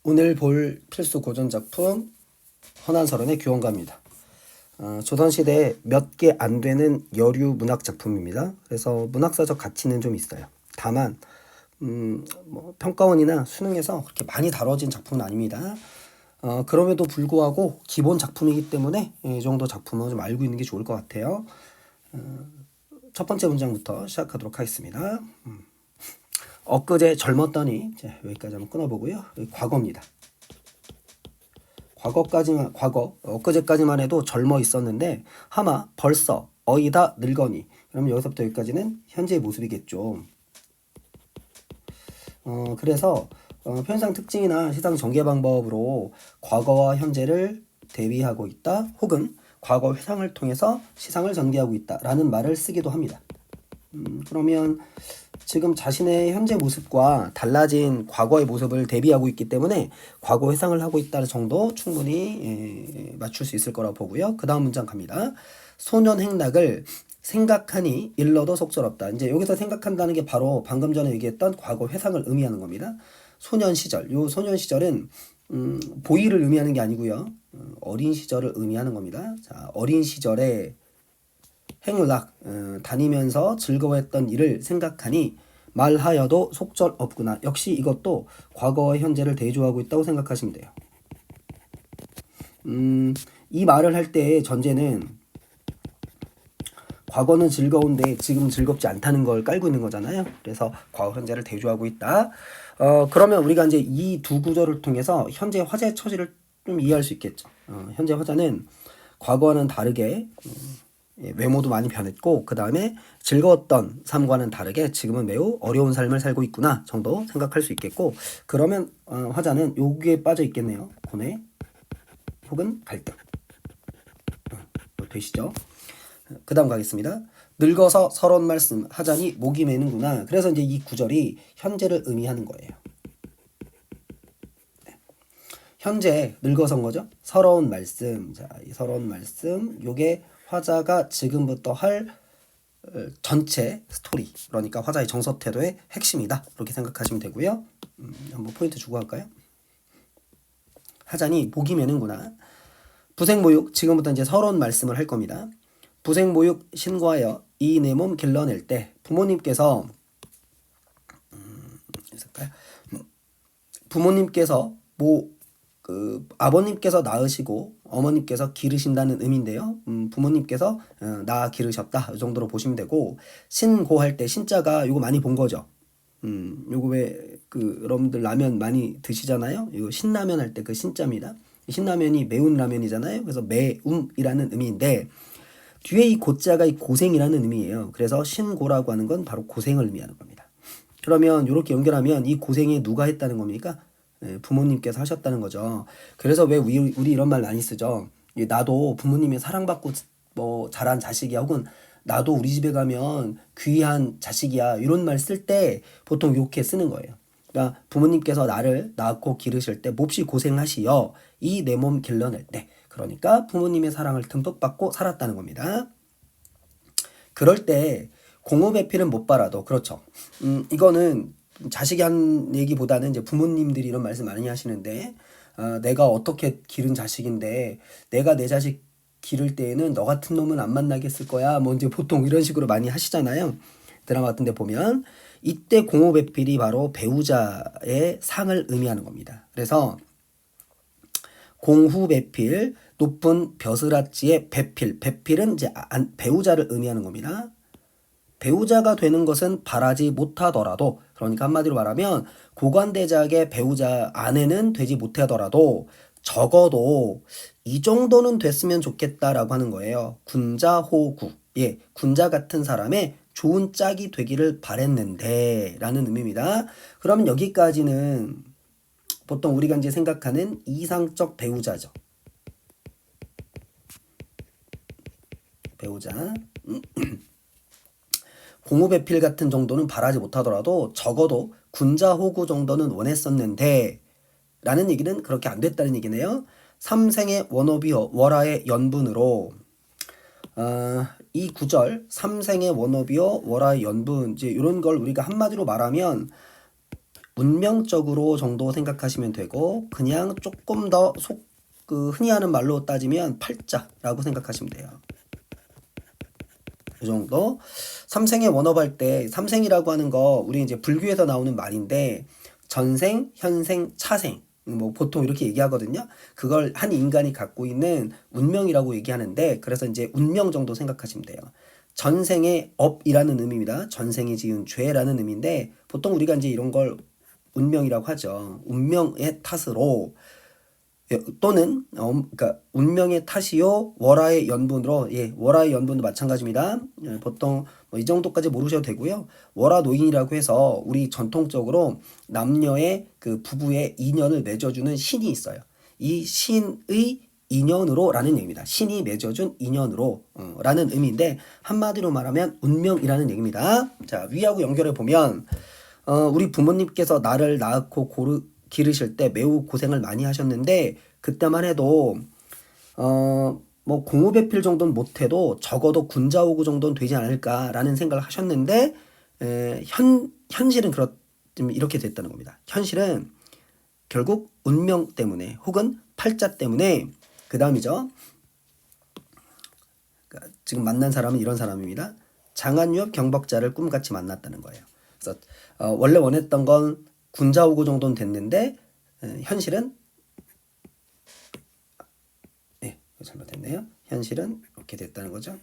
오늘 볼 필수 고전작품 허난설원의 규원가입니다. 조선시대에 몇 개 안 되는 여류 문학작품입니다. 그래서 문학사적 가치는 좀 있어요. 다만 평가원이나 수능에서 그렇게 많이 다뤄진 작품은 아닙니다. 그럼에도 불구하고 기본 작품이기 때문에 이 정도 작품은 좀 알고 있는 게 좋을 것 같아요. 첫 번째 문장부터 시작하도록 하겠습니다. 엊그제 젊었더니 여기까지 한번 끊어보고요. 과거입니다. 엊그제까지만 해도 젊어 있었는데 하마 벌써 어이다 늙거니. 그럼 여기서부터 여기까지는 현재의 모습이겠죠. 그래서 표현상 특징이나 시상 전개 방법으로 과거와 현재를 대비하고 있다, 혹은 과거 회상을 통해서 시상을 전개하고 있다라는 말을 쓰기도 합니다. 그러면 지금 자신의 현재 모습과 달라진 과거의 모습을 대비하고 있기 때문에 과거 회상을 하고 있다는 정도 충분히 맞출 수 있을 거라고 보고요. 그 다음 문장 갑니다. 소년 행락을 생각하니 일러도 속절없다. 이제 여기서 생각한다는 게 바로 방금 전에 얘기했던 과거 회상을 의미하는 겁니다. 소년 시절, 요 소년 시절은 보이를 의미하는 게 아니고요. 어린 시절을 의미하는 겁니다. 자, 어린 시절에 행락, 다니면서 즐거워했던 일을 생각하니 말하여도 속절 없구나. 역시 이것도 과거와 현재를 대조하고 있다고 생각하시면 돼요. 이 말을 할 때의 전제는 과거는 즐거운데 지금 즐겁지 않다는 걸 깔고 있는 거잖아요. 그래서 과거, 현재를 대조하고 있다. 그러면 우리가 이제 이 두 구절을 통해서 현재 화자의 처지를 좀 이해할 수 있겠죠. 현재 화자는 과거와는 다르게 외모도 많이 변했고, 그 다음에 즐거웠던 삶과는 다르게 지금은 매우 어려운 삶을 살고 있구나 정도 생각할 수 있겠고, 그러면 화자는 여기에 빠져 있겠네요. 고뇌 혹은 갈등. 되시죠? 그 다음 가겠습니다. 늙어서 서러운 말씀 하자니 목이 메는구나. 그래서 이제 이 구절이 현재를 의미하는 거예요. 현재 늙어서인 거죠. 서러운 말씀. 자, 이 서러운 말씀, 요게 화자가 지금부터 할 전체 스토리, 그러니까 화자의 정서 태도의 핵심이다. 이렇게 생각하시면 되고요. 한번 포인트 주고 할까요? 하자니 목이 메는구나. 부생모육, 지금부터 이제 서러운 말씀을 할 겁니다. 부생모육 신고하여 이 내 몸 길러낼 때 부모님께서 부모님께서 아버님께서 낳으시고 어머님께서 기르신다는 의미인데요. 부모님께서 낳아 기르셨다, 이 정도로 보시면 되고, 신고할 때 신자가 요거 많이 본 거죠. 요거 왜 여러분들 라면 많이 드시잖아요. 이거 신라면 할 때 그 신자입니다. 신라면이 매운 라면이잖아요. 그래서 매움이라는 의미인데 뒤에 이 고자가 이 고생이라는 의미예요. 그래서 신고라고 하는 건 바로 고생을 의미하는 겁니다. 그러면 이렇게 연결하면 이 고생에 누가 했다는 겁니까? 부모님께서 하셨다는 거죠. 그래서 왜 우리 이런 말 많이 쓰죠. 나도 부모님의 사랑받고 자란 자식이야, 혹은 나도 우리 집에 가면 귀한 자식이야, 이런 말 쓸 때 보통 이렇게 쓰는 거예요. 그러니까 부모님께서 나를 낳고 기르실 때 몹시 고생하시어 이 내 몸 길러낼 때, 그러니까 부모님의 사랑을 듬뿍 받고 살았다는 겁니다. 그럴 때 공업배필은 못 빨아도, 그렇죠. 이거는 자식이 한 얘기보다는 이제 부모님들이 이런 말씀 많이 하시는데, 내가 어떻게 기른 자식인데 내가 내 자식 기를 때에는 너 같은 놈은 안 만나겠을 거야, 뭐 이제 보통 이런 식으로 많이 하시잖아요. 드라마 같은 데 보면 이때 공호배필이 바로 배우자의 상을 의미하는 겁니다. 그래서 공후배필, 높은 벼슬아치의 배필, 배필은 이제 배우자를 의미하는 겁니다. 배우자가 되는 것은 바라지 못하더라도, 그러니까 한마디로 말하면 고관대작의 배우자 아내는 되지 못하더라도 적어도 이 정도는 됐으면 좋겠다라고 하는 거예요. 군자호구, 군자 같은 사람의 좋은 짝이 되기를 바랬는데 라는 의미입니다. 그러면 여기까지는 보통 우리가 이제 생각하는 이상적 배우자죠. 배우자. 공후배필 같은 정도는 바라지 못하더라도 적어도 군자호구 정도는 원했었는데 라는 얘기는 그렇게 안 됐다는 얘기네요. 삼생의 원업이요 월하의 연분으로, 이 구절 삼생의 원업이요 월하의 연분, 이제 이런 걸 우리가 한마디로 말하면 운명적으로 정도 생각하시면 되고 그냥 조금 더 흔히 하는 말로 따지면 팔자라고 생각하시면 돼요. 이 정도. 삼생의 원업할 때 삼생이라고 하는 거 우리 이제 불교에서 나오는 말인데 전생, 현생, 차생 뭐 보통 이렇게 얘기하거든요. 그걸 한 인간이 갖고 있는 운명이라고 얘기하는데 그래서 이제 운명 정도 생각하시면 돼요. 전생의 업이라는 의미입니다. 전생이 지은 죄라는 의미인데 보통 우리가 이제 이런 걸 운명이라고 하죠. 운명의 탓으로 또는 그러니까 운명의 탓이요 월화의 연분으로 월화의 연분도 마찬가지입니다. 보통 뭐 이 정도까지 모르셔도 되고요. 월화 노인이라고 해서 우리 전통적으로 남녀의 그 부부의 인연을 맺어주는 신이 있어요. 이 신의 인연으로라는 얘기입니다. 신이 맺어준 인연으로 라는 의미인데 한마디로 말하면 운명이라는 얘기입니다. 자, 위하고 연결해 보면 우리 부모님께서 나를 낳고 기르실 때 매우 고생을 많이 하셨는데 그때만 해도 뭐 공우배필 정도는 못해도 적어도 군자오구 정도는 되지 않을까라는 생각을 하셨는데 현실은 좀 이렇게 됐다는 겁니다. 현실은 결국 운명 때문에 혹은 팔자 때문에 그 다음이죠. 그러니까 지금 만난 사람은 이런 사람입니다. 장한유업 경박자를 꿈같이 만났다는 거예요. 그래서 원래 원했던 건 군자오구 정도는 됐는데 현실은 잘못했네요. 현실은 이렇게 됐다는 거죠.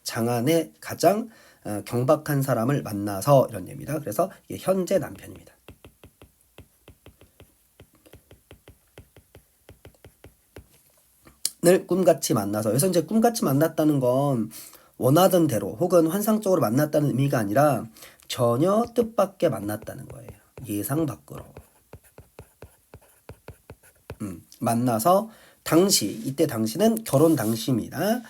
장안의 가장 경박한 사람을 만나서 이런 얘기입니다. 그래서 이게 현재 남편입니다. 늘 꿈같이 만나서 여기서 이제 꿈같이 만났다는 건 원하던 대로 혹은 환상적으로 만났다는 의미가 아니라 전혀 뜻밖의 만났다는 거예요. 예상 밖으로. 만나서 이때 당시는 결혼 당시입니다.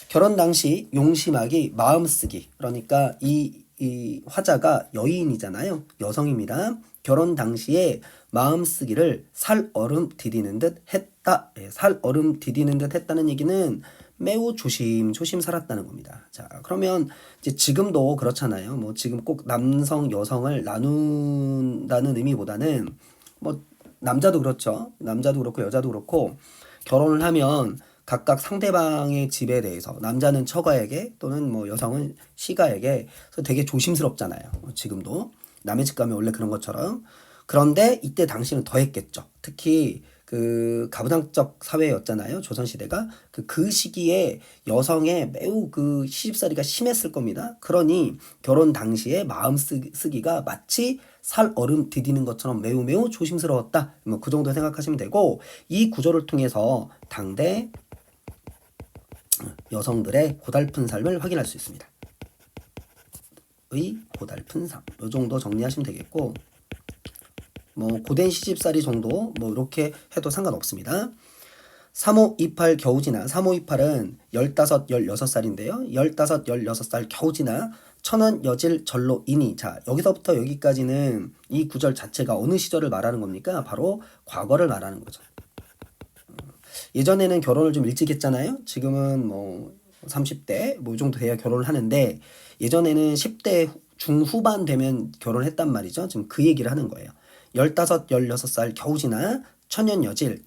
결혼 당시 용심하기, 마음쓰기. 그러니까 이 화자가 여인이잖아요. 여성입니다. 결혼 당시에 마음쓰기를 살얼음 디디는 듯 했다. 살얼음 디디는 듯 했다는 얘기는 매우 조심조심 살았다는 겁니다. 자, 그러면 이제 지금도 그렇잖아요. 뭐 지금 꼭 남성, 여성을 나눈다는 의미보다는 뭐 남자도 그렇죠. 남자도 그렇고 여자도 그렇고 결혼을 하면 각각 상대방의 집에 대해서 남자는 처가에게 또는 뭐 여성은 시가에게 그래서 되게 조심스럽잖아요. 지금도 남의 집 가면 원래 그런 것처럼. 그런데 이때 당시는 더 했겠죠. 특히 그 가부장적 사회였잖아요. 조선시대가 그 시기에 여성의 매우 그 시집살이가 심했을 겁니다. 그러니 결혼 당시에 마음 쓰기가 마치 살얼음 디디는 것처럼 매우 매우 조심스러웠다. 뭐 그 정도 생각하시면 되고 이 구조를 통해서 당대 여성들의 고달픈 삶을 확인할 수 있습니다. 의 고달픈 삶. 이 정도 정리하시면 되겠고 뭐 고된 시집살이 정도 뭐 이렇게 해도 상관없습니다. 3528 겨우지나 3528은 15, 16살인데요. 15, 16살 겨우지나 천원 여질 절로이니. 자, 여기서부터 여기까지는 이 구절 자체가 어느 시절을 말하는 겁니까? 바로 과거를 말하는 거죠. 예전에는 결혼을 좀 일찍 했잖아요. 지금은 뭐 30대 뭐 이 정도 돼야 결혼을 하는데 예전에는 10대 중후반 되면 결혼했단 말이죠. 지금 그 얘기를 하는 거예요. 15, 16살 겨우지나 천연여질,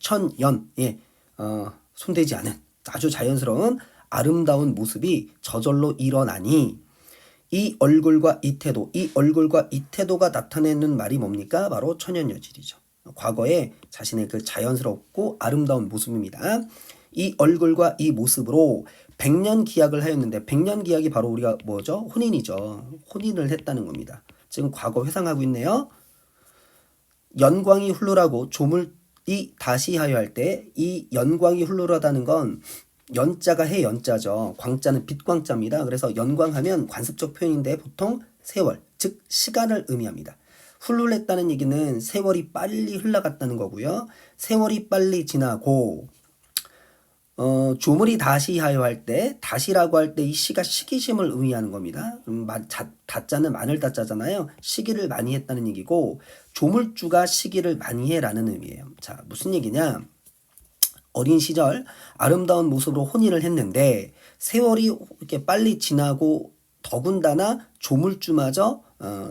손대지 않은 아주 자연스러운 아름다운 모습이 저절로 일어나니 이 얼굴과 이 태도가 나타내는 말이 뭡니까? 바로 천연여질이죠. 과거에 자신의 그 자연스럽고 아름다운 모습입니다. 이 얼굴과 이 모습으로 100년 기약을 하였는데 100년 기약이 바로 우리가 뭐죠? 혼인이죠. 혼인을 했다는 겁니다. 지금 과거 회상하고 있네요. 연광이 훌루라고 조물이 다시 하여 할 때 이 연광이 훌루라다는 건 연자가 해연자죠. 광자는 빛광자입니다. 그래서 연광하면 관습적 표현인데 보통 세월, 즉 시간을 의미합니다. 훌루했다는 얘기는 세월이 빨리 흘러갔다는 거고요. 세월이 빨리 지나고 조물이 다시 하여 할 때 다시라고 할 때 이 시가 시기심을 의미하는 겁니다. 다자는 마늘 다자잖아요. 시기를 많이 했다는 얘기고 조물주가 시기를 많이 해라는 의미예요. 자, 무슨 얘기냐? 어린 시절 아름다운 모습으로 혼인을 했는데 세월이 이렇게 빨리 지나고 더군다나 조물주마저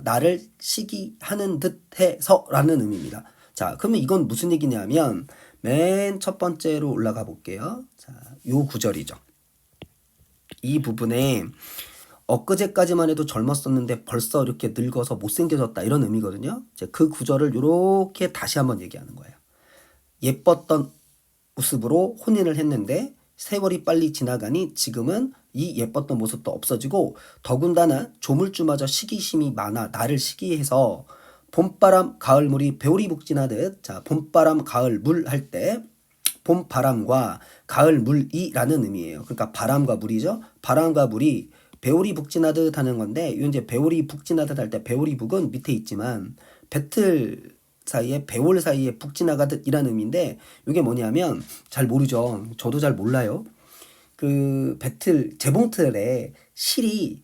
나를 시기하는 듯해서라는 의미입니다. 자, 그러면 이건 무슨 얘기냐면 맨 첫 번째로 올라가 볼게요. 자, 요 구절이죠. 이 부분에 엊그제까지만 해도 젊었었는데 벌써 이렇게 늙어서 못생겨졌다 이런 의미거든요. 이제 그 구절을 이렇게 다시 한번 얘기하는 거예요. 예뻤던 모습으로 혼인을 했는데 세월이 빨리 지나가니 지금은 이 예뻤던 모습도 없어지고 더군다나 조물주마저 시기심이 많아 나를 시기해서 봄바람 가을물이 배오리북진하듯 자 봄바람 가을물 할 때 봄바람과 가을물이라는 의미예요. 그러니까 바람과 물이죠. 바람과 물이 배오리북진하듯 하는 건데 이 이제 배오리북진하듯 할 때 배오리북은 밑에 있지만 배틀 사이에 배올 사이에 북 지나가듯 이라는 의미인데 이게 뭐냐면 잘 모르죠. 저도 잘 몰라요. 그 배틀 재봉틀에 실이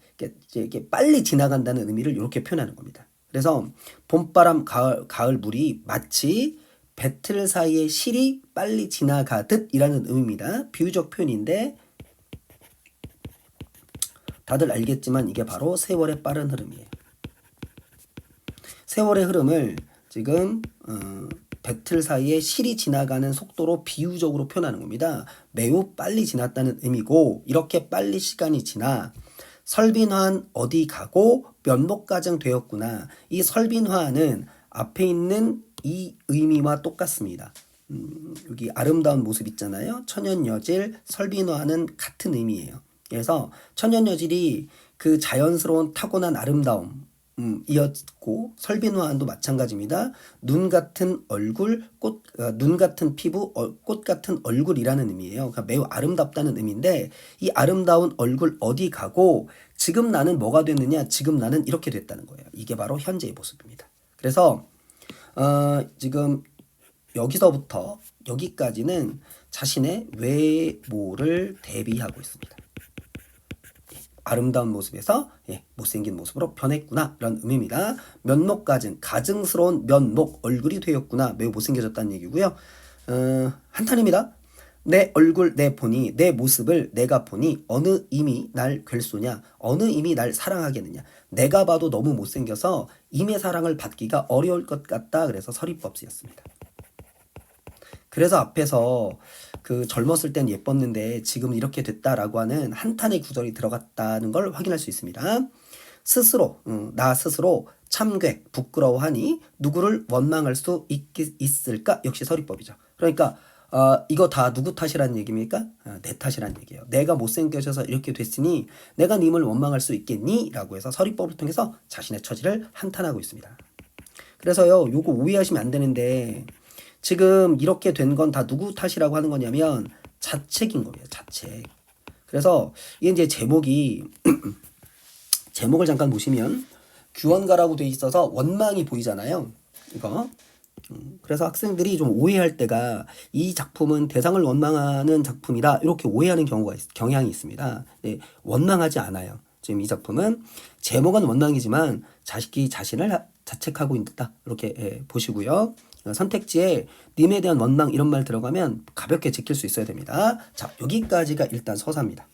이렇게 빨리 지나간다는 의미를 이렇게 표현하는 겁니다. 그래서 봄바람 가을 물이 마치 배틀 사이에 실이 빨리 지나가듯 이라는 의미입니다. 비유적 표현인데 다들 알겠지만 이게 바로 세월의 빠른 흐름이에요. 세월의 흐름을 지금 배틀 사이에 실이 지나가는 속도로 비유적으로 표현하는 겁니다. 매우 빨리 지났다는 의미고 이렇게 빨리 시간이 지나 설빈화한 어디 가고 면목가정 되었구나. 이 설빈화는 앞에 있는 이 의미와 똑같습니다. 여기 아름다운 모습 있잖아요. 천연여질, 설빈화는 같은 의미예요. 그래서 천연여질이 그 자연스러운 타고난 아름다움 이었고 설빈화한도 마찬가지입니다. 눈 같은 얼굴, 눈 같은 피부, 꽃 같은 얼굴이라는 의미예요. 그러니까 매우 아름답다는 의미인데 이 아름다운 얼굴 어디 가고 지금 나는 뭐가 됐느냐? 지금 나는 이렇게 됐다는 거예요. 이게 바로 현재의 모습입니다. 그래서 지금 여기서부터 여기까지는 자신의 외모를 대비하고 있습니다. 아름다운 모습에서 못생긴 모습으로 변했구나 이런 의미입니다. 면목가증, 가증스러운 면목, 얼굴이 되었구나. 매우 못생겨졌다는 얘기고요. 한탄입니다. 내 얼굴 내 보니 내 모습을 내가 보니 어느 임이 날 괴쏘냐 어느 임이 날 사랑하겠느냐 내가 봐도 너무 못생겨서 임의 사랑을 받기가 어려울 것 같다. 그래서 서리법 쓰였습니다. 그래서 앞에서 그 젊었을 땐 예뻤는데 지금 이렇게 됐다라고 하는 한탄의 구절이 들어갔다는 걸 확인할 수 있습니다. 스스로 나 스스로 참괴 부끄러워하니 누구를 원망할 수 있을까? 역시 서리법이죠. 그러니까 이거 다 누구 탓이라는 얘기입니까? 내 탓이라는 얘기예요. 내가 못생겨져서 이렇게 됐으니 내가 님을 원망할 수 있겠니? 라고 해서 서리법을 통해서 자신의 처지를 한탄하고 있습니다. 그래서요 요거 오해하시면 안 되는데 지금 이렇게 된 건 다 누구 탓이라고 하는 거냐면 자책인 거예요. 자책. 그래서 이게 이제 제목이 제목을 잠깐 보시면 규원가라고 돼 있어서 원망이 보이잖아요. 이거. 그래서 학생들이 좀 오해할 때가 이 작품은 대상을 원망하는 작품이다 이렇게 오해하는 경향이 있습니다. 네, 원망하지 않아요. 지금 이 작품은 제목은 원망이지만 자신을 자책하고 있다 이렇게 보시고요. 선택지에 님에 대한 원망 이런 말 들어가면 가볍게 지킬 수 있어야 됩니다. 자, 여기까지가 일단 서사입니다.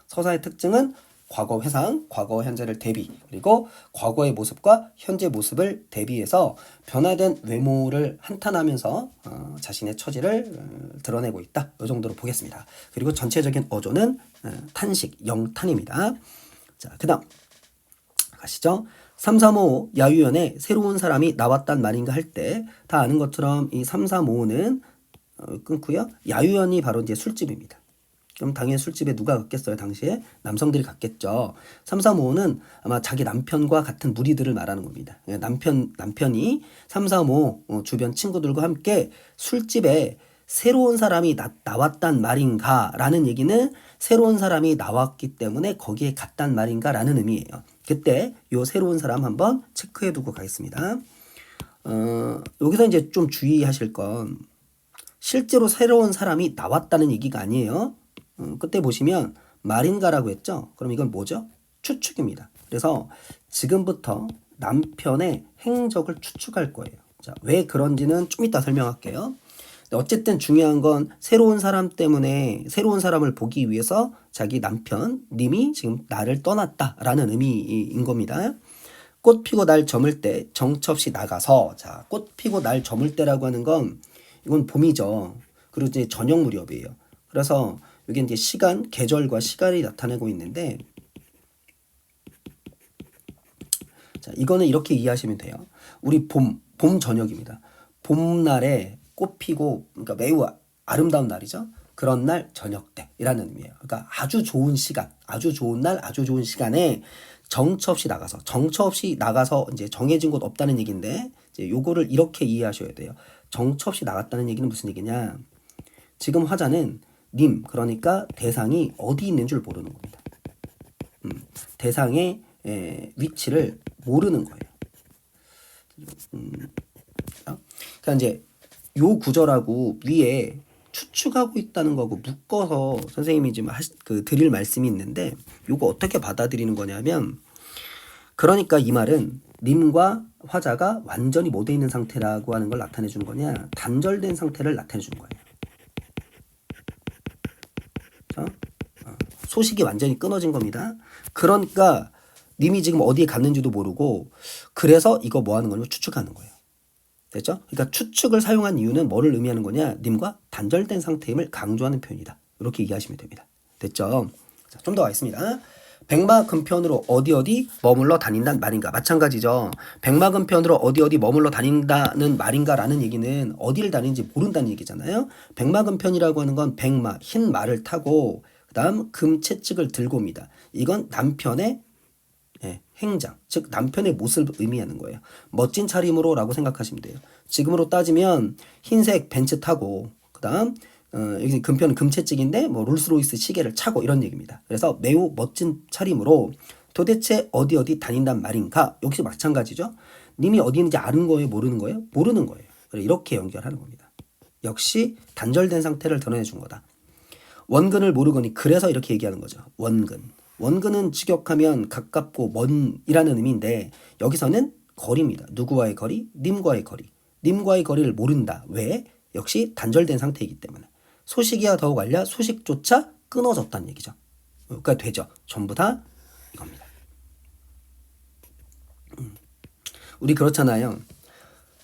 서사의 특징은 과거 회상, 과거 현재를 대비, 그리고 과거의 모습과 현재 모습을 대비해서 변화된 외모를 한탄하면서 자신의 처지를 드러내고 있다. 이 정도로 보겠습니다. 그리고 전체적인 어조는 탄식, 영탄입니다. 자, 그 다음 가시죠. 335 야유연에 새로운 사람이 나왔단 말인가 할 때 다 아는 것처럼 이 335는 끊고요. 야유연이 바로 이제 술집입니다. 그럼 당연히 술집에 누가 갔겠어요? 당시에 남성들이 갔겠죠. 335는 아마 자기 남편과 같은 무리들을 말하는 겁니다. 남편이 335 주변 친구들과 함께 술집에 새로운 사람이 나왔단 말인가 라는 얘기는 새로운 사람이 나왔기 때문에 거기에 갔단 말인가 라는 의미예요. 그때 요 새로운 사람 한번 체크해 두고 가겠습니다. 여기서 이제 좀 주의하실 건 실제로 새로운 사람이 나왔다는 얘기가 아니에요. 그때 보시면 말인가라고 했죠. 그럼 이건 뭐죠? 추측입니다. 그래서 지금부터 남편의 행적을 추측할 거예요. 자, 왜 그런지는 좀 이따 설명할게요. 어쨌든 중요한 건 새로운 사람 때문에 새로운 사람을 보기 위해서 자기 남편 님이 지금 나를 떠났다라는 의미인 겁니다. 꽃 피고 날 저물 때 정처없이 나가서, 자, 꽃 피고 날 저물 때라고 하는 건 이건 봄이죠. 그리고 이제 저녁 무렵이에요. 그래서 이게 이제 시간, 계절과 시간이 나타내고 있는데, 자, 이거는 이렇게 이해하시면 돼요. 우리 봄 저녁입니다. 봄날에 꽃 피고, 그러니까 매우 아름다운 날이죠. 그런 날 저녁 때이라는 의미예요. 그러니까 아주 좋은 시간, 아주 좋은 날, 아주 좋은 시간에 정처 없이 나가서 이제 정해진 곳 없다는 얘기인데, 이제 요거를 이렇게 이해하셔야 돼요. 정처 없이 나갔다는 얘기는 무슨 얘기냐? 지금 화자는 님, 그러니까 대상이 어디 있는 줄 모르는 겁니다. 대상의 위치를 모르는 거예요. 그러니까 이제 요 구절하고 위에 추측하고 있다는 거하고 묶어서 선생님이 지금 드릴 말씀이 있는데, 요거 어떻게 받아들이는 거냐면, 그러니까 이 말은 님과 화자가 완전히 못 돼 있는 상태라고 하는 걸 나타내 주는 거냐, 단절된 상태를 나타내 주는 거예요. 그렇죠? 소식이 완전히 끊어진 겁니다. 그러니까 님이 지금 어디에 갔는지도 모르고, 그래서 이거 뭐 하는 거냐면 추측하는 거예요. 됐죠? 그러니까 추측을 사용한 이유는 뭐를 의미하는 거냐? 님과 단절된 상태임을 강조하는 표현이다. 이렇게 이해하시면 됩니다. 됐죠? 자, 좀 더 가겠습니다. 백마금편으로 어디 머물러 다닌다는 말인가? 마찬가지죠. 백마금편으로 어디 머물러 다닌다는 말인가라는 얘기는 어디를 다니는지 모른다는 얘기잖아요. 백마금편이라고 하는 건 백마, 흰 말을 타고 그다음 금채찍을 들고 옵니다. 이건 남편의 행장, 즉 남편의 모습을 의미하는 거예요. 멋진 차림으로 라고 생각하시면 돼요. 지금으로 따지면 흰색 벤츠 타고, 그 다음 여기 금편은 금채찍인데 뭐 롤스로이스 시계를 차고 이런 얘기입니다. 그래서 매우 멋진 차림으로 도대체 어디 다닌단 말인가? 역시 마찬가지죠. 님이 어디 있는지 아는 거예요? 모르는 거예요? 모르는 거예요. 이렇게 연결하는 겁니다. 역시 단절된 상태를 드러내 준 거다. 원근을 모르거니, 그래서 이렇게 얘기하는 거죠. 원근은 직역하면 가깝고 먼이라는 의미인데, 여기서는 거리입니다. 누구와의 거리? 님과의 거리. 님과의 거리를 모른다. 왜? 역시 단절된 상태이기 때문에. 소식이야 더욱 알려 소식조차 끊어졌다는 얘기죠. 그러니까 되죠. 전부 다 이겁니다. 우리 그렇잖아요.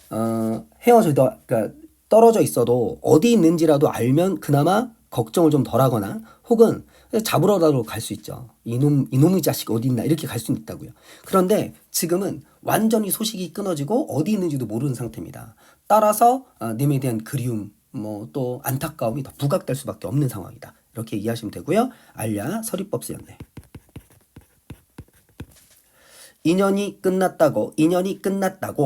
그러니까 떨어져 있어도 어디 있는지라도 알면 그나마 걱정을 좀 덜 하거나, 혹은 잡으러라도 갈 수 있죠. 이놈의 자식 어디 있나, 이렇게 갈 수는 있다고요. 그런데 지금은 완전히 소식이 끊어지고 어디 있는지도 모르는 상태입니다. 따라서 님에 대한 그리움, 뭐 또 안타까움이 더 부각될 수밖에 없는 상황이다. 이렇게 이해하시면 되고요. 알야 서리법 쓰였네. 인연이 끝났다고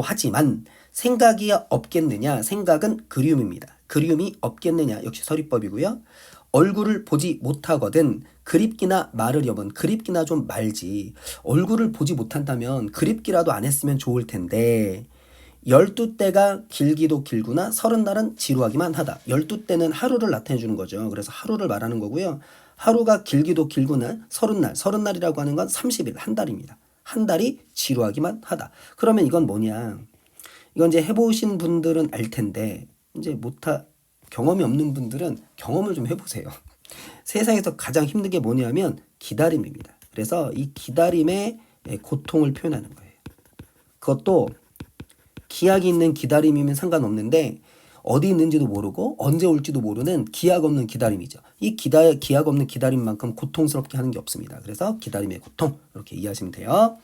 하지만 생각이 없겠느냐? 생각은 그리움입니다. 그리움이 없겠느냐? 역시 서리법이고요. 얼굴을 보지 못하거든 그립기나 말으려면, 그립기나 좀 말지. 얼굴을 보지 못한다면 그립기라도 안 했으면 좋을 텐데, 12때가 길기도 길구나 30날은 지루하기만 하다. 12때는 하루를 나타내 주는 거죠. 그래서 하루를 말하는 거고요. 하루가 길기도 길구나 30날, 30날이라고 하는 건 30일, 한 달입니다. 한 달이 지루하기만 하다. 그러면 이건 뭐냐? 이건 이제 해보신 분들은 알 텐데, 이제 경험이 없는 분들은 경험을 좀 해보세요. 세상에서 가장 힘든 게 뭐냐면 기다림입니다. 그래서 이 기다림의 고통을 표현하는 거예요. 그것도 기약이 있는 기다림이면 상관없는데, 어디 있는지도 모르고 언제 올지도 모르는 기약 없는 기다림이죠. 이 기약 없는 기다림만큼 고통스럽게 하는 게 없습니다. 그래서 기다림의 고통, 이렇게 이해하시면 돼요.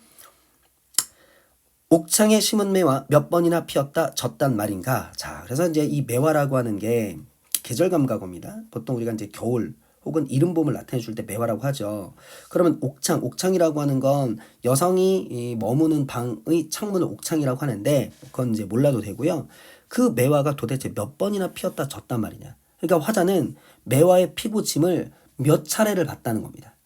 옥창에 심은 매화 몇 번이나 피었다 졌단 말인가? 자, 그래서 이제 이 매화라고 하는 게 계절 감각어입니다. 보통 우리가 이제 겨울 혹은 이른 봄을 나타내 줄 때 매화라고 하죠. 그러면 옥창이라고 하는 건 여성이 머무는 방의 창문을 옥창이라고 하는데, 그건 이제 몰라도 되고요. 그 매화가 도대체 몇 번이나 피었다 졌단 말이냐? 그러니까 화자는 매화의 피고 짐을 몇 차례를 봤다는 겁니다.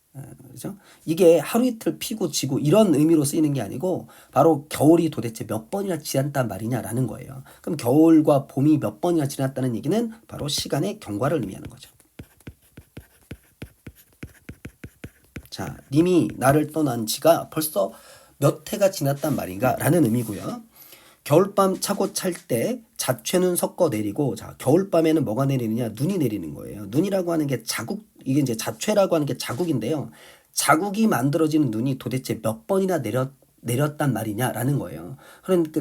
그렇죠? 이게 하루 이틀 피고 지고 이런 의미로 쓰이는 게 아니고, 바로 겨울이 도대체 몇 번이나 지났단 말이냐라는 거예요. 그럼 겨울과 봄이 몇 번이나 지났다는 얘기는 바로 시간의 경과를 의미하는 거죠. 자, 님이 나를 떠난 지가 벌써 몇 해가 지났단 말인가 라는 의미고요. 겨울밤 차고 찰 때 자취는 섞어 내리고, 자, 겨울밤에는 뭐가 내리느냐? 눈이 내리는 거예요. 눈이라고 하는 게 자국, 이게 이제 자취라고 하는 게 자국인데요. 자국이 만들어지는 눈이 도대체 몇 번이나 내렸단 말이냐라는 거예요.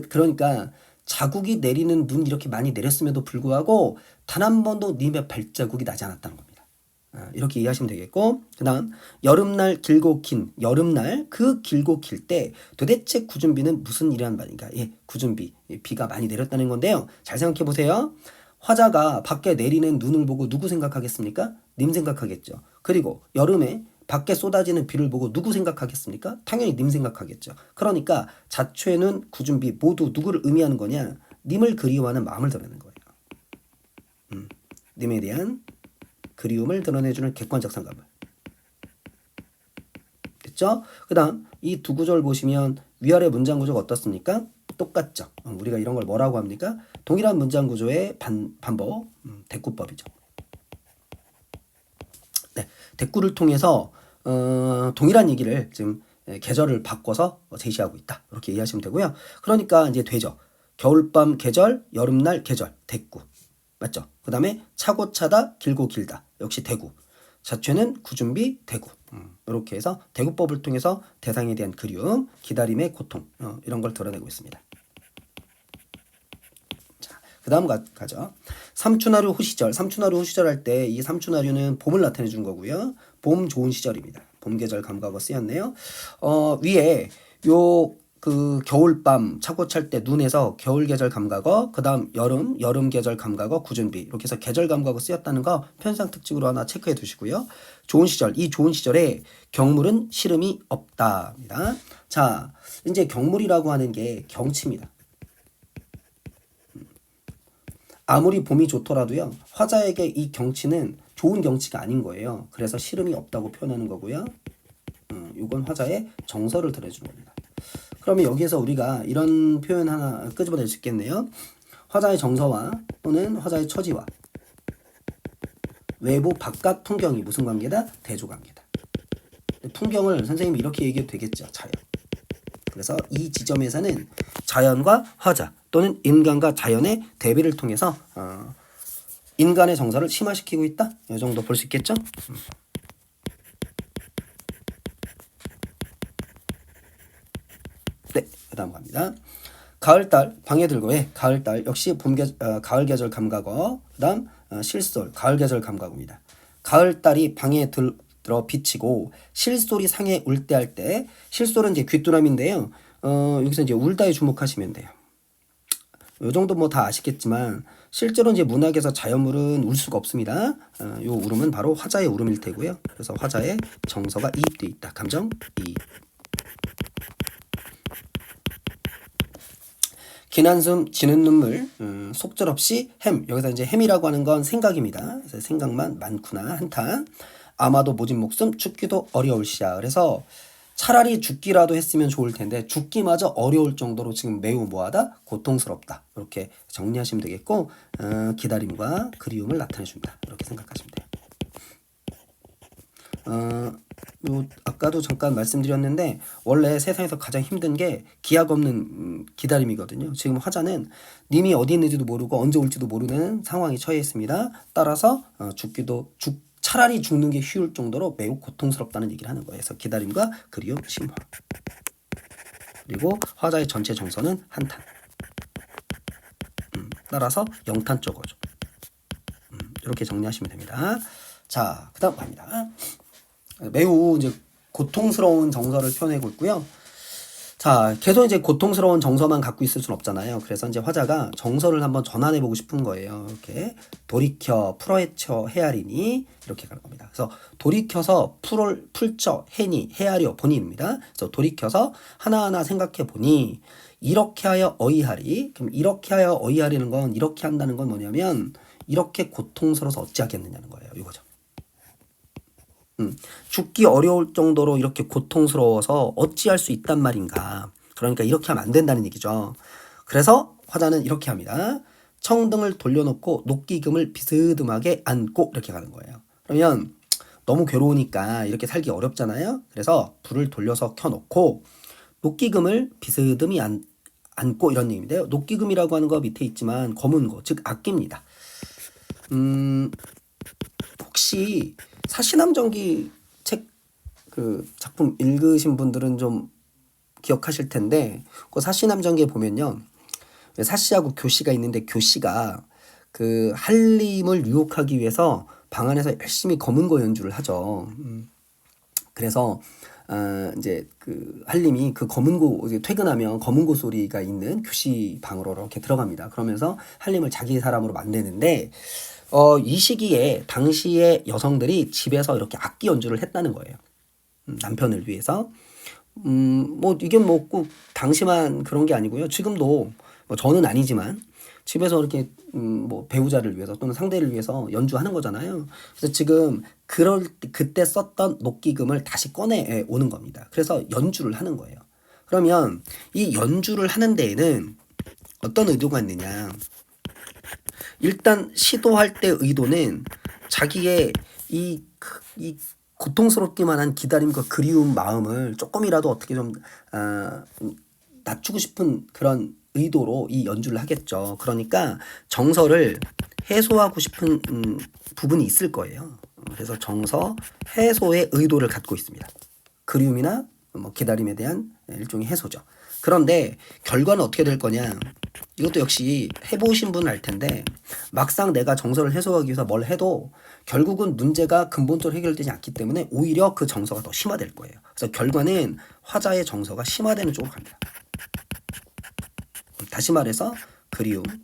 그러니까 자국이 내리는 눈 이렇게 많이 내렸음에도 불구하고 단 한 번도 님의 발자국이 나지 않았다는 겁니다. 이렇게 이해하시면 되겠고, 그 다음 여름날 길고 긴 여름날 그 길고 길 때 도대체 구준비는 무슨 일이란 말인가? 예, 구준비, 비가 많이 내렸다는 건데요. 잘 생각해 보세요. 화자가 밖에 내리는 눈을 보고 누구 생각하겠습니까? 님 생각하겠죠. 그리고 여름에 밖에 쏟아지는 비를 보고 누구 생각하겠습니까? 당연히 님 생각하겠죠. 그러니까 자취는 구준비 모두 누구를 의미하는 거냐? 님을 그리워하는 마음을 드러내는 거예요. 님에 대한 그리움을 드러내주는 객관적 상관말. 됐죠? 그 다음 이 두 구절 보시면 위아래 문장 구조가 어떻습니까? 똑같죠. 우리가 이런 걸 뭐라고 합니까? 동일한 문장 구조의 반복, 대꾸법이죠. 네, 대꾸를 통해서 동일한 얘기를 지금 계절을 바꿔서 제시하고 있다. 이렇게 이해하시면 되고요. 그러니까 이제 되죠. 겨울밤 계절, 여름날 계절, 대꾸. 맞죠? 그 다음에 차고 차다, 길고 길다. 역시 대구. 자취는 구준비, 대구. 이렇게 해서 대구법을 통해서 대상에 대한 그리움, 기다림의 고통, 이런 걸 드러내고 있습니다. 자, 그 다음 가죠. 삼춘하류 후시절. 삼춘하류 후시절 할 때 이 삼춘하류는 봄을 나타내 준 거고요. 봄 좋은 시절입니다. 봄 계절 감각어 쓰였네요. 위에 요 그 겨울밤 차고 찰 때 눈에서 겨울 계절 감각어, 그 다음 여름 계절 감각어, 구준비 이렇게 해서 계절 감각어 쓰였다는 거 편상 특징으로 하나 체크해 두시고요. 좋은 시절, 이 좋은 시절에 경물은 시름이 없다입니다. 자, 이제 경물이라고 하는 게 경치입니다. 아무리 봄이 좋더라도요, 화자에게 이 경치는 좋은 경치가 아닌 거예요. 그래서 시름이 없다고 표현하는 거고요. 이건 화자의 정서를 드러내주는 겁니다. 그러면 여기에서 우리가 이런 표현 하나 끄집어낼 수 있겠네요. 화자의 정서와 또는 화자의 처지와 외부 바깥 풍경이 무슨 관계다? 대조관계다. 풍경을 선생님이 이렇게 얘기해도 되겠죠. 자연. 그래서 이 지점에서는 자연과 화자 또는 인간과 자연의 대비를 통해서 인간의 정서를 심화시키고 있다. 이 정도 볼 수 있겠죠? 네, 그 다음 갑니다. 가을달 방에 들고 해. 가을달 역시 가을 계절 감각어. 그 다음 실솔 가을 계절 감각어입니다. 가을달이 방에 들어 비치고 실솔이 상에 울 때 할 때, 실솔은 이제 귀뚜라미인데요. 여기서 이제 울다에 주목하시면 돼요. 요 정도 뭐 다 아시겠지만 실제로 이제 문학에서 자연물은 울 수가 없습니다. 요 울음은 바로 화자의 울음일 테고요. 그래서 화자의 정서가 이입돼 있다. 감정 이입. 긴 한숨 지는 눈물, 속절없이 햄. 여기서 이제 햄이라고 하는 건 생각입니다. 그래서 생각만 많구나 한탄. 아마도 모진 목숨 죽기도 어려울 시야. 그래서 차라리 죽기라도 했으면 좋을 텐데 죽기마저 어려울 정도로 지금 매우 뭐하다? 고통스럽다. 이렇게 정리하시면 되겠고, 기다림과 그리움을 나타내줍니다. 이렇게 생각하시면 돼요. 아까도 잠깐 말씀드렸는데 원래 세상에서 가장 힘든 게 기약 없는 기다림이거든요. 지금 화자는 님이 어디 있는지도 모르고 언제 올지도 모르는 상황에 처해 있습니다. 따라서 차라리 죽는 게 쉬울 정도로 매우 고통스럽다는 얘기를 하는 거예요. 그래서 기다림과 그리움, 심화. 그리고 화자의 전체 정서는 한탄. 따라서 영탄 쪽어죠. 이렇게 정리하시면 됩니다. 자, 그 다음 갑니다. 매우 이제 고통스러운 정서를 표현하고 있고요. 자, 계속 이제 고통스러운 정서만 갖고 있을 순 없잖아요. 그래서 이제 화자가 정서를 한번 전환해보고 싶은 거예요. 이렇게 돌이켜 풀어헤쳐 헤아리니 이렇게 가는 겁니다. 그래서 돌이켜서 풀쳐 해니 헤아려 보니입니다. 그래서 돌이켜서 하나하나 생각해 보니 이렇게 하여 어이하리. 그럼 이렇게 하여 어이하리는 건, 이렇게 한다는 건 뭐냐면 이렇게 고통스러워서 어찌하겠느냐는 거예요. 이거죠. 죽기 어려울 정도로 이렇게 고통스러워서 어찌할 수 있단 말인가. 그러니까 이렇게 하면 안 된다는 얘기죠. 그래서 화자는 이렇게 합니다. 청등을 돌려놓고 녹기금을 비스듬하게 안고 이렇게 가는 거예요. 그러면 너무 괴로우니까 이렇게 살기 어렵잖아요. 그래서 불을 돌려서 켜놓고 녹기금을 비스듬히 않고 이런 얘기인데요. 녹기금이라고 하는 거 밑에 있지만 검은고, 즉 악기입니다. 혹시 사시남정기 책 그 작품 읽으신 분들은 좀 기억하실 텐데, 그 사시남정기에 보면요, 사시하고 교시가 있는데, 교시가 그 한림을 유혹하기 위해서 방 안에서 열심히 검은고 연주를 하죠. 그래서 이제 그 한림이 그 검은고, 퇴근하면 검은고 소리가 있는 교시 방으로 이렇게 들어갑니다. 그러면서 한림을 자기 사람으로 만드는데, 이 시기에 당시의 여성들이 집에서 이렇게 악기 연주를 했다는 거예요. 남편을 위해서. 뭐 이게 뭐 꼭 당시만 그런 게 아니고요. 지금도 뭐 저는 아니지만 집에서 이렇게 뭐 배우자를 위해서 또는 상대를 위해서 연주하는 거잖아요. 그래서 지금 그때 썼던 녹기금을 다시 꺼내 오는 겁니다. 그래서 연주를 하는 거예요. 그러면 이 연주를 하는 데에는 어떤 의도가 있느냐? 일단 시도할 때 의도는 자기의 이 고통스럽기만 한 기다림과 그리운 마음을 조금이라도 어떻게 좀 낮추고 싶은 그런 의도로 이 연주를 하겠죠. 그러니까 정서를 해소하고 싶은 부분이 있을 거예요. 그래서 정서 해소의 의도를 갖고 있습니다. 그리움이나 뭐 기다림에 대한 일종의 해소죠. 그런데 결과는 어떻게 될 거냐? 이것도 역시 해보신 분은 알 텐데, 막상 내가 정서를 해소하기 위해서 뭘 해도 결국은 문제가 근본적으로 해결되지 않기 때문에 오히려 그 정서가 더 심화될 거예요. 그래서 결과는 화자의 정서가 심화되는 쪽으로 갑니다. 다시 말해서 그리움은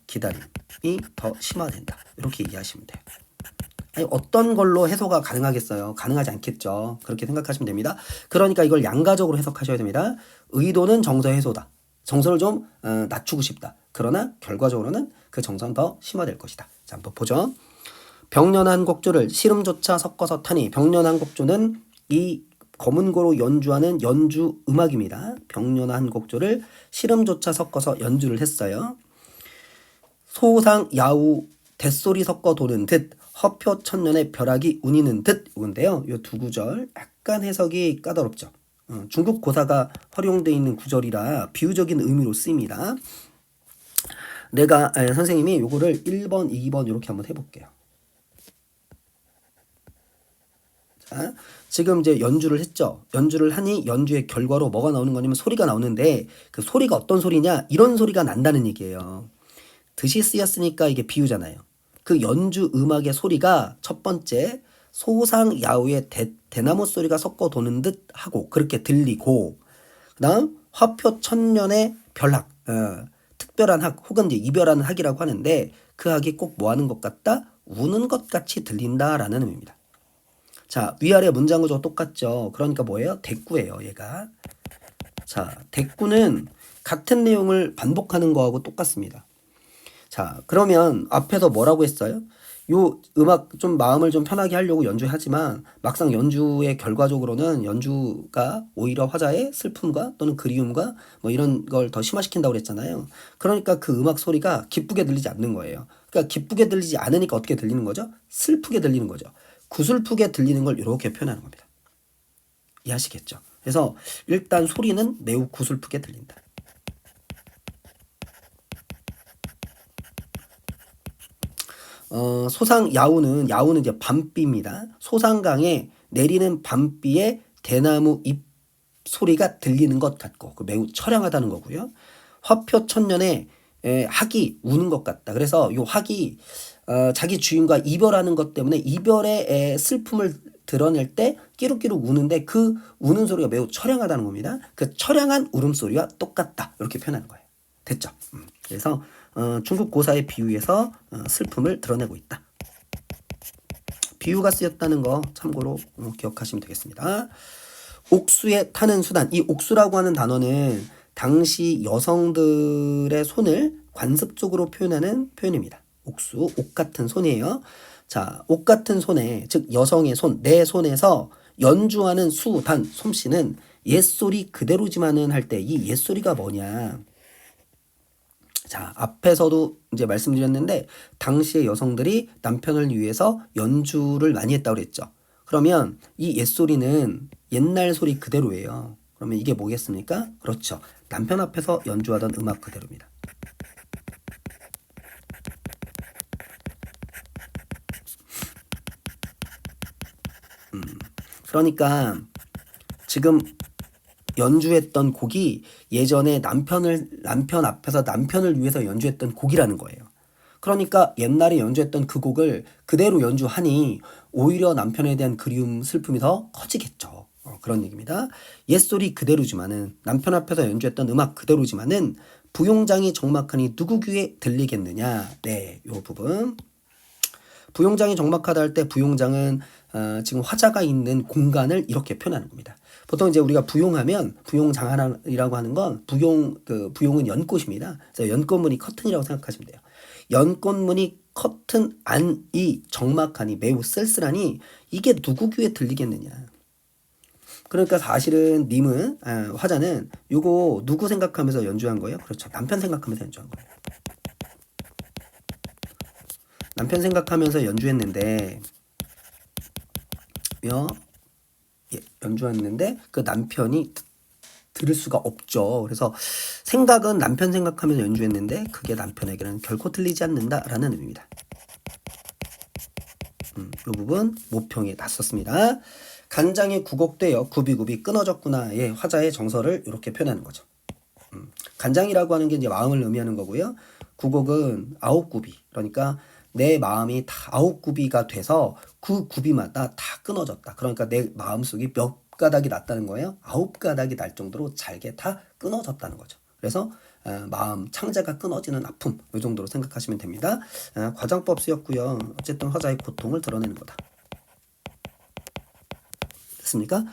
기다림이 더 심화된다. 이렇게 이해하시면 돼요. 아니, 어떤 걸로 해소가 가능하겠어요? 가능하지 않겠죠. 그렇게 생각하시면 됩니다. 그러니까 이걸 양가적으로 해석하셔야 됩니다. 의도는 정서 해소다. 정서를 좀 낮추고 싶다. 그러나 결과적으로는 그 정서는 더 심화될 것이다. 자, 한번 보죠. 병련한 곡조를 시름조차 섞어서 타니, 병련한 곡조는 이 검은고로 연주하는 연주 음악입니다. 병련한 곡조를 시름조차 섞어서 연주를 했어요. 소상 야우 뱃소리 섞어 도는 듯 허표 천년의 벼락이 운이는 듯. 이건데요. 이 두 구절 약간 해석이 까다롭죠. 중국 고사가 활용되어 있는 구절이라 비유적인 의미로 쓰입니다. 선생님이 요거를 1번, 2번 이렇게 한번 해볼게요. 자, 지금 이제 연주를 했죠. 연주를 하니 연주의 결과로 뭐가 나오는 거냐면 소리가 나오는데, 그 소리가 어떤 소리냐? 이런 소리가 난다는 얘기예요. 듯이 쓰였으니까 이게 비유잖아요. 그 연주 음악의 소리가 첫 번째 소상 야우의 대나무 소리가 섞어 도는 듯 하고 그렇게 들리고, 그다음 화표 천년의 별학, 특별한 학 혹은 이제 이별하는 학이라고 하는데, 그 학이 꼭 뭐 하는 것 같다? 우는 것 같이 들린다라는 의미입니다. 자, 위아래 문장 구조가 똑같죠. 그러니까 뭐예요? 대꾸예요, 얘가. 자, 대꾸는 같은 내용을 반복하는 거하고 똑같습니다. 자, 그러면 앞에서 뭐라고 했어요? 요 음악 좀 마음을 좀 편하게 하려고 연주하지만 막상 연주의 결과적으로는 연주가 오히려 화자의 슬픔과 또는 그리움과 뭐 이런 걸 더 심화시킨다고 그랬잖아요. 그러니까 그 음악 소리가 기쁘게 들리지 않는 거예요. 그러니까 기쁘게 들리지 않으니까 어떻게 들리는 거죠? 슬프게 들리는 거죠. 구슬프게 들리는 걸 이렇게 표현하는 겁니다. 이해하시겠죠? 그래서 일단 소리는 매우 구슬프게 들린다. 소상 야우는 이제 밤비입니다. 소상강에 내리는 밤비에 대나무 잎 소리가 들리는 것 같고, 매우 처량하다는 거고요. 화표 천년에 학이 우는 것 같다. 그래서 요 학이 자기 주인과 이별하는 것 때문에 이별의 슬픔을 드러낼 때 끼룩끼룩 우는데, 그 우는 소리가 매우 처량하다는 겁니다. 그 처량한 울음소리와 똑같다. 이렇게 표현하는 거예요. 됐죠? 그래서 중국 고사의 비유에서 슬픔을 드러내고 있다. 비유가 쓰였다는 거 참고로 기억하시면 되겠습니다. 옥수에 타는 수단. 이 옥수라고 하는 단어는 당시 여성들의 손을 관습적으로 표현하는 표현입니다. 옥수, 옥 같은 손이에요. 자, 옥 같은 손에, 즉 여성의 손, 내 손에서 연주하는 수단, 솜씨는 옛소리 그대로지만은 할 때 이 옛소리가 뭐냐? 자, 앞에서도 이제 말씀드렸는데, 당시의 여성들이 남편을 위해서 연주를 많이 했다고 그랬죠. 그러면 이 옛소리는 옛날 소리 그대로예요. 그러면 이게 뭐겠습니까? 그렇죠. 남편 앞에서 연주하던 음악 그대로입니다. 그러니까 지금 연주했던 곡이 예전에 남편 앞에서 남편을 위해서 연주했던 곡이라는 거예요. 그러니까 옛날에 연주했던 그 곡을 그대로 연주하니 오히려 남편에 대한 그리움, 슬픔이 더 커지겠죠. 그런 얘기입니다. 옛소리 그대로지만은 남편 앞에서 연주했던 음악 그대로지만은 부용장이 적막하니 누구 귀에 들리겠느냐. 네, 요 부분. 부용장이 적막하다 할 때 부용장은 지금 화자가 있는 공간을 이렇게 표현하는 겁니다. 보통 이제 우리가 부용하면 부용장이라고 하는 건 부용은 연꽃입니다. 그래서 연꽃무늬 커튼이라고 생각하시면 돼요. 연꽃무늬 커튼 안이 적막하니 매우 쓸쓸하니 이게 누구 귀에 들리겠느냐. 그러니까 사실은 님은 화자는 요거 누구 생각하면서 연주한 거예요? 그렇죠. 남편 생각하면서 연주한 거예요. 남편 생각하면서 연주했는데 연주했는데 그 남편이 들을 수가 없죠. 그래서 생각은 남편 생각하면서 연주했는데 그게 남편에게는 결코 들리지 않는다라는 의미입니다. 이 부분 모평에 놨었습니다. 간장이 구곡되어 굽이굽이 끊어졌구나. 예, 화자의 정서를 이렇게 표현하는 거죠. 간장이라고 하는 게 이제 마음을 의미하는 거고요. 구곡은 9굽이. 그러니까 내 마음이 다 9굽이가 돼서 그 굽이마다 다 끊어졌다. 그러니까 내 마음속이 몇 가닥이 났다는 거예요. 9가닥이 날 정도로 잘게 다 끊어졌다는 거죠. 그래서 마음 창자가 끊어지는 아픔 이 정도로 생각하시면 됩니다. 과장법 쓰였고요. 어쨌든 화자의 고통을 드러내는 거다. 됐습니까?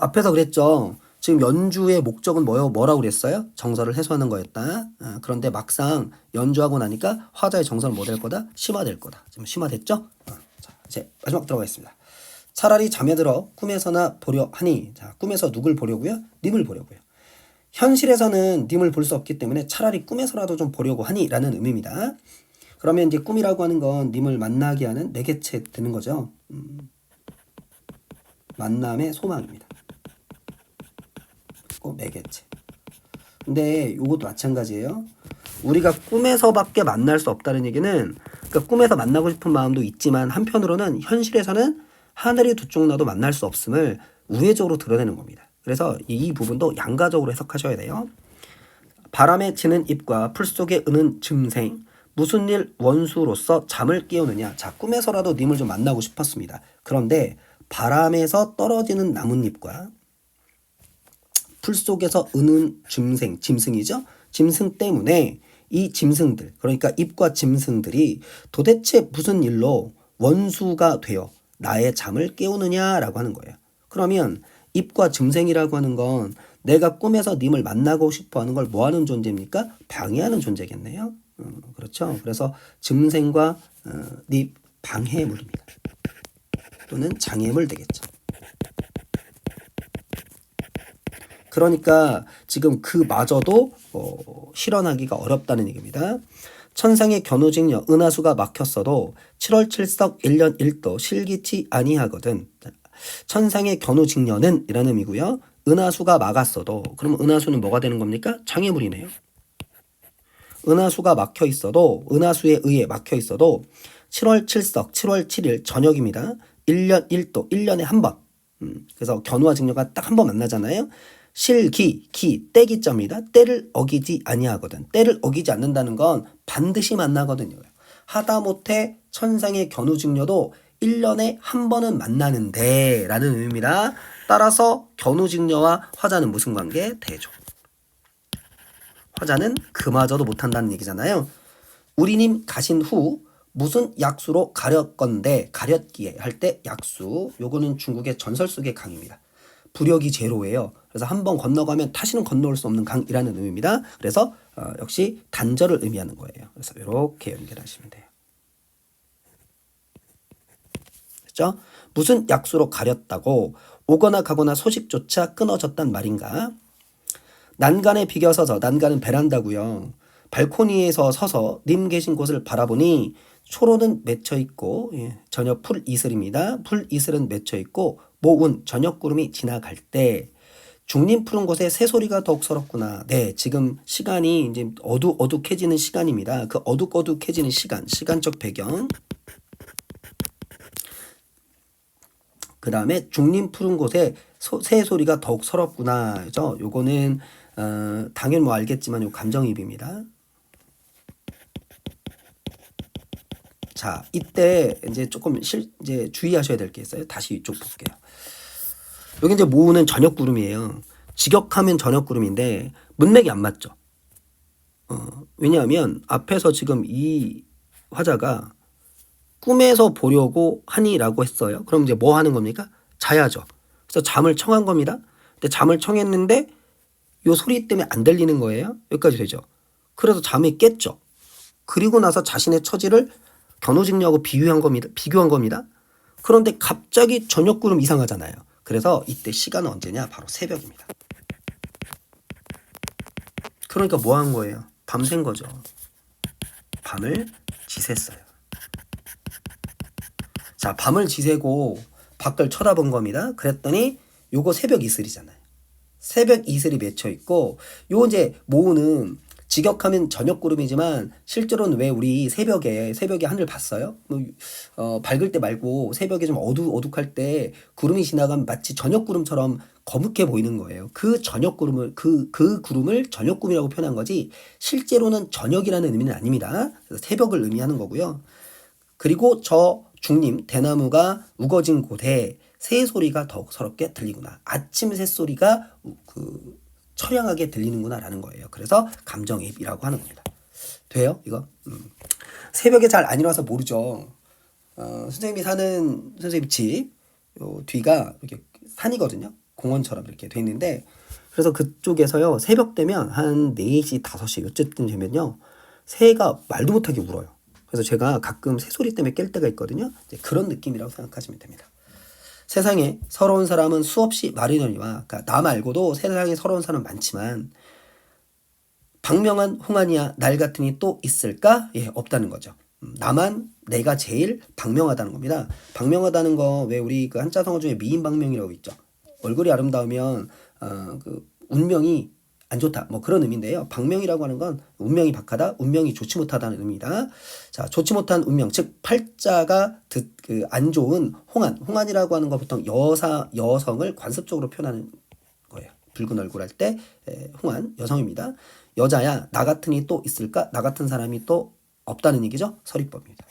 앞에서 그랬죠. 지금 연주의 목적은 뭐라고 그랬어요? 정서를 해소하는 거였다. 그런데 막상 연주하고 나니까 화자의 정서는 뭐 될 거다? 심화될 거다. 지금 심화됐죠? 자, 이제 마지막 들어가겠습니다. 차라리 잠에 들어 꿈에서나 보려 하니. 자, 꿈에서 누굴 보려고요? 님을 보려고요. 현실에서는 님을 볼 수 없기 때문에 차라리 꿈에서라도 좀 보려고 하니 라는 의미입니다. 그러면 이제 꿈이라고 하는 건 님을 만나게 하는 매개체 되는 거죠. 만남의 소망입니다. 매개체. 근데 이것도 마찬가지예요. 우리가 꿈에서밖에 만날 수 없다는 얘기는 그러니까 꿈에서 만나고 싶은 마음도 있지만 한편으로는 현실에서는 하늘이 두 쪽 나도 만날 수 없음을 우회적으로 드러내는 겁니다. 그래서 이 부분도 양가적으로 해석하셔야 돼요. 바람에 지는 잎과 풀 속에 으는 짐승 무슨 일 원수로서 잠을 깨우느냐. 자, 꿈에서라도 님을 좀 만나고 싶었습니다. 그런데 바람에서 떨어지는 나뭇잎과 풀 속에서 으는 짐승이죠. 짐승 때문에 이 짐승들, 그러니까 잎과 짐승들이 도대체 무슨 일로 원수가 되어 나의 잠을 깨우느냐라고 하는 거예요. 그러면 잎과 짐승이라고 하는 건 내가 꿈에서 님을 만나고 싶어 하는 걸 뭐 하는 존재입니까? 방해하는 존재겠네요. 그렇죠. 그래서 짐승과 잎 방해물입니다. 또는 장애물 되겠죠. 그러니까 지금 그마저도 실현하기가 어렵다는 얘기입니다. 천상의 견우직녀 은하수가 막혔어도 7월 7석 1년 1도 실기치 아니하거든. 천상의 견우직녀는 이라는 의미고요. 은하수가 막았어도 그러면 은하수는 뭐가 되는 겁니까? 장애물이네요. 은하수가 막혀 있어도 은하수에 의해 막혀 있어도 7월 7석 7월 7일 저녁입니다. 1년 1도 1년에 한 번. 그래서 견우와 직녀가 딱 한 번 만나잖아요. 실기, 때기점이다. 때를 어기지 아니하거든. 때를 어기지 않는다는 건 반드시 만나거든요. 하다못해 천상의 견우직녀도 1년에 한 번은 만나는데 라는 의미입니다. 따라서 견우직녀와 화자는 무슨 관계? 대조. 화자는 그마저도 못한다는 얘기잖아요. 우리님 가신 후 무슨 약수로 가렸건데 가렸기에 할 때 약수. 요거는 중국의 전설 속의 강입니다. 부력이 제로예요. 그래서 한번 건너가면 다시는 건너올 수 없는 강이라는 의미입니다. 그래서 역시 단절을 의미하는 거예요. 그래서 이렇게 연결하시면 돼요. 그렇죠? 무슨 약수로 가렸다고 오거나 가거나 소식조차 끊어졌단 말인가? 난간에 비겨 서서, 난간은 베란다고요. 발코니에서 서서 님 계신 곳을 바라보니 초로는 맺혀 있고 저녁 풀 이슬입니다. 풀 이슬은 맺혀 있고 모운 저녁 구름이 지나갈 때 중림 푸른 곳에 새소리가 더욱 서럽구나. 네, 지금 시간이 이제 어둑어둑해지는 시간입니다. 그 어둑어둑해지는 시간적 배경. 그 다음에 중림 푸른 곳에 새소리가 더욱 서럽구나. 그죠? 요거는 당연히 뭐 알겠지만 요 감정이입입니다. 자, 이때 이제 조금 이제 주의하셔야 될 게 있어요. 다시 이쪽 볼게요. 여기 이제 모으는 저녁구름이에요. 직역하면 저녁구름인데 문맥이 안 맞죠. 왜냐하면 앞에서 지금 이 화자가 꿈에서 보려고 하니라고 했어요. 그럼 이제 뭐 하는 겁니까? 자야죠. 그래서 잠을 청한 겁니다. 근데 잠을 청했는데 요 소리 때문에 안 들리는 거예요. 여기까지 되죠. 그래서 잠이 깼죠. 그리고 나서 자신의 처지를 견우직녀하고 비교한 겁니다. 그런데 갑자기 저녁구름 이상하잖아요. 그래서 이때 시간은 언제냐? 바로 새벽입니다. 그러니까 뭐 한 거예요? 밤샌 거죠. 밤을 지샜어요. 자, 밤을 지새고 밖을 쳐다본 겁니다. 그랬더니 요거 새벽 이슬이잖아요. 새벽 이슬이 맺혀 있고 요 이제 모으는 직역하면 저녁구름이지만 실제로는 왜 우리 새벽에 하늘 봤어요? 밝을 때 말고 새벽에 좀 어둑할 때 구름이 지나가면 마치 저녁구름처럼 거뭇해 보이는 거예요. 그 저녁구름을 그 구름을 저녁구름이라고 표현한 거지 실제로는 저녁이라는 의미는 아닙니다. 그래서 새벽을 의미하는 거고요. 그리고 저 중림 대나무가 우거진 곳에 새소리가 더욱 서럽게 들리구나. 아침 새소리가 처량하게 들리는구나 라는 거예요. 그래서 감정이입이라고 하는 겁니다. 돼요? 이거? 새벽에 잘 안 일어나서 모르죠. 선생님이 사는 선생님 집 요 뒤가 이렇게 산이거든요. 공원처럼 이렇게 돼 있는데 그래서 그쪽에서요. 새벽 되면 한 4시, 5시 요쯤 되면요. 새가 말도 못하게 울어요. 그래서 제가 가끔 새소리 때문에 깰 때가 있거든요. 이제 그런 느낌이라고 생각하시면 됩니다. 세상에 서러운 사람은 수없이 많으려니와 그러니까 나 말고도 세상에 서러운 사람 많지만 박명한 홍한이야 날 같으니 또 있을까? 예, 없다는 거죠. 나만 내가 제일 박명하다는 겁니다. 박명하다는 거 왜 우리 그 한자성어 중에 미인박명이라고 있죠. 얼굴이 아름다우면 그 운명이 안 좋다 뭐 그런 의미인데요. 박명이라고 하는 건 운명이 박하다, 운명이 좋지 못하다는 의미입니다. 자, 좋지 못한 운명, 즉 팔자가 안 좋은 홍안이라고 하는 거 보통 여성을 관습적으로 표현하는 거예요. 붉은 얼굴 할 때 홍안 여성입니다. 여자야 나 같으니 또 있을까? 나 같은 사람이 또 없다는 얘기죠. 서리법입니다.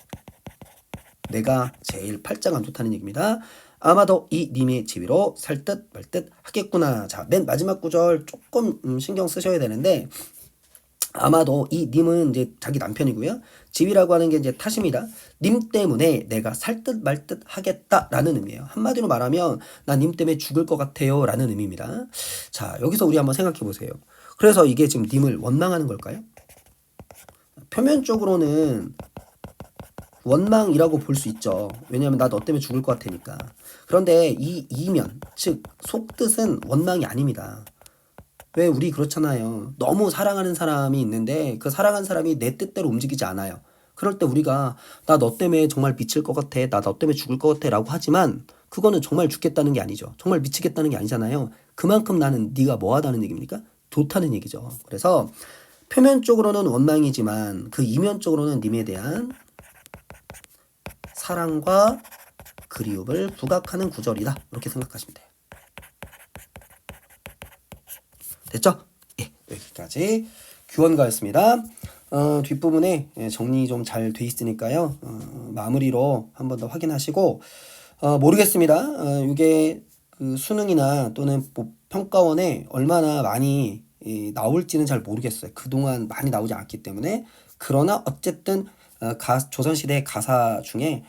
내가 제일 팔자가 안 좋다는 얘기입니다. 아마도 이 님의 지위로 살 듯 말 듯 하겠구나. 자, 맨 마지막 구절 조금 신경 쓰셔야 되는데 아마도 이 님은 이제 자기 남편이고요. 지위라고 하는 게 이제 탓입니다. 님 때문에 내가 살 듯 말 듯 하겠다라는 의미예요. 한마디로 말하면 나 님 때문에 죽을 것 같아요 라는 의미입니다. 자, 여기서 우리 한번 생각해 보세요. 그래서 이게 지금 님을 원망하는 걸까요? 표면적으로는 원망이라고 볼 수 있죠. 왜냐하면 나 너 때문에 죽을 것 같으니까. 그런데 이 이면, 즉 속뜻은 원망이 아닙니다. 왜 우리 그렇잖아요. 너무 사랑하는 사람이 있는데 그 사랑하는 사람이 내 뜻대로 움직이지 않아요. 그럴 때 우리가 나 너 때문에 정말 미칠 것 같아. 나 너 때문에 죽을 것 같아 라고 하지만 그거는 정말 죽겠다는 게 아니죠. 정말 미치겠다는 게 아니잖아요. 그만큼 나는 네가 뭐하다는 얘기입니까? 좋다는 얘기죠. 그래서 표면적으로는 원망이지만 그 이면적으로는 님에 대한 사랑과 그리움을 부각하는 구절이다. 이렇게 생각하시면 돼요. 됐죠? 예, 여기까지 규원가였습니다. 뒷부분에 정리 좀 잘 돼 있으니까요. 마무리로 한 번 더 확인하시고 모르겠습니다. 이게 그 수능이나 또는 뭐 평가원에 얼마나 많이 나올지는 잘 모르겠어요. 그동안 많이 나오지 않았기 때문에. 그러나 어쨌든 조선시대 가사 중에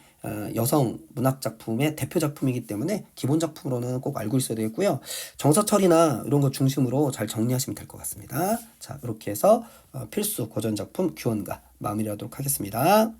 여성 문학작품의 대표작품이기 때문에 기본 작품으로는 꼭 알고 있어야 되겠고요. 정서철이나 이런 거 중심으로 잘 정리하시면 될 것 같습니다. 자, 이렇게 해서 필수 고전작품 규원가 마무리하도록 하겠습니다.